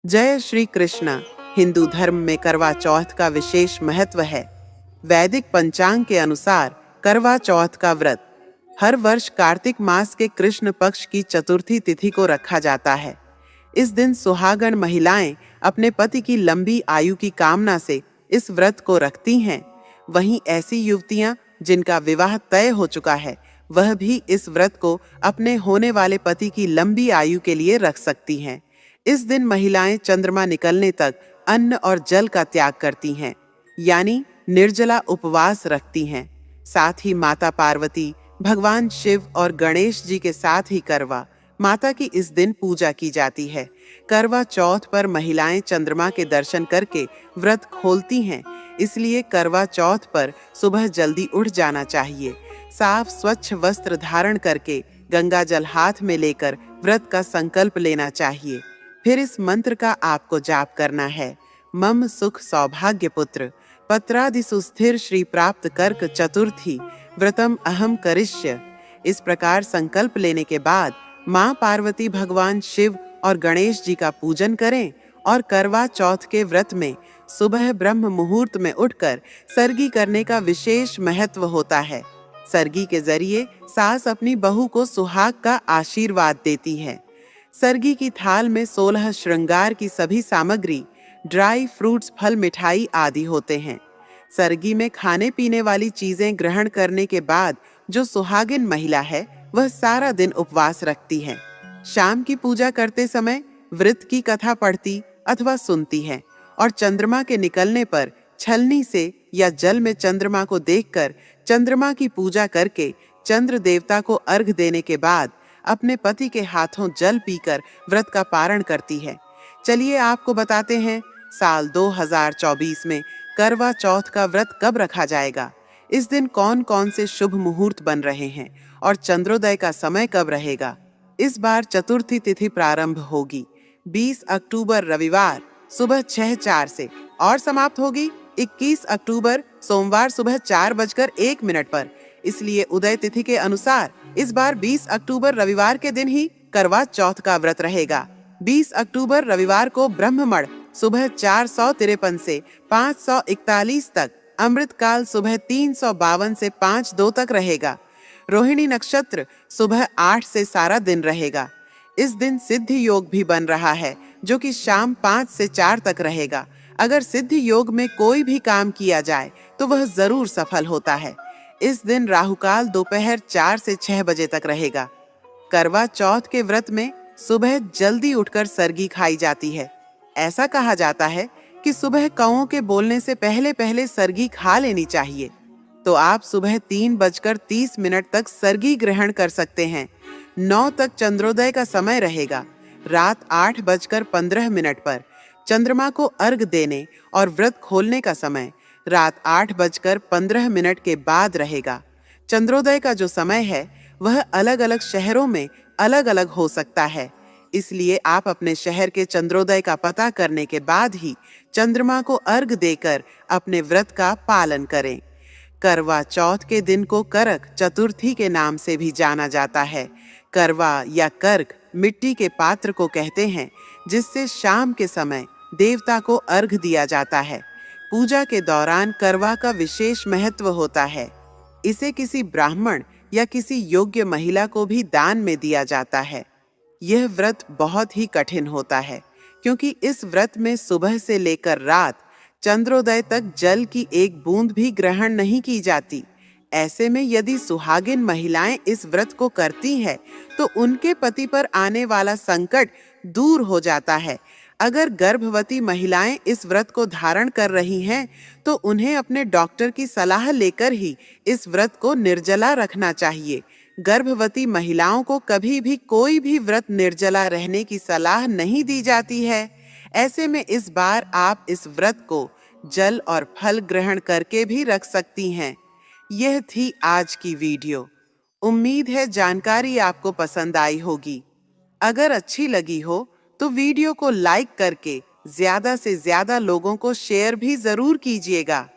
जय श्री कृष्ण। हिंदू धर्म में करवा चौथ का विशेष महत्व है। वैदिक पंचांग के अनुसार करवा चौथ का व्रत हर वर्ष कार्तिक मास के कृष्ण पक्ष की चतुर्थी तिथि को रखा जाता है। इस दिन सुहागन महिलाएं अपने पति की लंबी आयु की कामना से इस व्रत को रखती हैं। वहीं ऐसी युवतियां जिनका विवाह तय हो चुका है, वह भी इस व्रत को अपने होने वाले पति की लंबी आयु के लिए रख सकती हैं। इस दिन महिलाएं चंद्रमा निकलने तक अन्न और जल का त्याग करती हैं, यानी निर्जला उपवास रखती हैं। साथ ही माता पार्वती, भगवान शिव और गणेश जी के साथ ही करवा माता की इस दिन पूजा की जाती है। करवा चौथ पर महिलाएं चंद्रमा के दर्शन करके व्रत खोलती हैं, इसलिए करवा चौथ पर सुबह जल्दी उठ जाना चाहिए। साफ स्वच्छ वस्त्र धारण करके गंगा जल हाथ में लेकर व्रत का संकल्प लेना चाहिए। फिर इस मंत्र का आपको जाप करना है। मम सुख सौभाग्य पुत्र पत्रादि सुस्थिर श्री प्राप्त कर्क चतुर्थी व्रतम अहम करिष्य। इस प्रकार संकल्प लेने के बाद मां पार्वती, भगवान शिव और गणेश जी का पूजन करें और करवा चौथ के व्रत में सुबह ब्रह्म मुहूर्त में उठकर सरगी करने का विशेष महत्व होता है। सरगी के जरिए सास अपनी बहू को सुहाग का आशीर्वाद देती है। सरगी की थाल में 16 श्रृंगार की सभी सामग्री, ड्राई फ्रूट्स, फल, मिठाई आदि होते हैं। सरगी में खाने पीने वाली चीजें ग्रहण करने के बाद जो सुहागिन महिला है, वह सारा दिन उपवास रखती है। शाम की पूजा करते समय व्रत की कथा पढ़ती अथवा सुनती है और चंद्रमा के निकलने पर छलनी से या जल में चंद्रमा को देखकर चंद्रमा की पूजा करके चंद्र देवता को अर्घ देने के बाद अपने पति के हाथों जल पीकर व्रत का पारण करती है। चलिए आपको बताते हैं, साल 2024 में करवा चौथ का व्रत कब रखा जाएगा, इस दिन कौन कौन से शुभ मुहूर्त बन रहे हैं और चंद्रोदय का समय कब रहेगा। इस बार चतुर्थी तिथि प्रारंभ होगी 20 अक्टूबर रविवार सुबह 6:04 से और समाप्त होगी 21 अक्टूबर सोमवार सुबह 4:01 पर। इसलिए उदय तिथि के अनुसार इस बार 20 अक्टूबर रविवार के दिन ही करवा चौथ का व्रत रहेगा। 20 अक्टूबर रविवार को ब्रह्ममण सुबह 453 से 541 तक, अमृतकाल सुबह 352 से 5:02 तक रहेगा। रोहिणी नक्षत्र सुबह 8 से सारा दिन रहेगा। इस दिन सिद्धि योग भी बन रहा है, जो कि शाम 5 से 4 तक रहेगा। अगर सिद्धि योग में कोई भी काम किया जाए तो वह जरूर सफल होता है। इस दिन राहुकाल दोपहर 4 से 6 बजे तक रहेगा। करवा चौथ के व्रत में सुबह जल्दी उठकर सरगी खाई जाती है। ऐसा कहा जाता है कि सुबह कौओं के बोलने से पहले पहले सरगी खा लेनी चाहिए। तो आप सुबह 3:30 तक सरगी ग्रहण कर सकते हैं। 9 तक चंद्रोदय का समय रहेगा। रात 8:15 पर चंद्रमा को अर्घ देने और व्रत खोलने का समय रात 8:15 के बाद रहेगा। चंद्रोदय का जो समय है वह अलग अलग शहरों में अलग अलग हो सकता है, इसलिए आप अपने शहर के चंद्रोदय का पता करने के बाद ही चंद्रमा को अर्घ देकर अपने व्रत का पालन करें। करवा चौथ के दिन को करक चतुर्थी के नाम से भी जाना जाता है। करवा या कर्क मिट्टी के पात्र को कहते हैं, जिससे शाम के समय देवता को अर्घ दिया जाता है। पूजा के दौरान करवा का विशेष महत्व होता है। इसे किसी ब्राह्मण या किसी योग्य महिला को भी दान में दिया जाता है। यह व्रत बहुत ही कठिन होता है, क्योंकि इस व्रत में सुबह से लेकर रात चंद्रोदय तक जल की एक बूंद भी ग्रहण नहीं की जाती। ऐसे में यदि सुहागिन महिलाएं इस व्रत को करती हैं, तो उनके पति पर आने वाला संकट दूर हो जाता है। अगर गर्भवती महिलाएं इस व्रत को धारण कर रही हैं, तो उन्हें अपने डॉक्टर की सलाह लेकर ही इस व्रत को निर्जला रखना चाहिए। गर्भवती महिलाओं को कभी भी कोई भी व्रत निर्जला रहने की सलाह नहीं दी जाती है। ऐसे में इस बार आप इस व्रत को जल और फल ग्रहण करके भी रख सकती हैं। यह थी आज की वीडियो। उम्मीद है जानकारी आपको पसंद आई होगी। अगर अच्छी लगी हो तो वीडियो को लाइक करके ज्यादा से ज्यादा लोगों को शेयर भी जरूर कीजिएगा।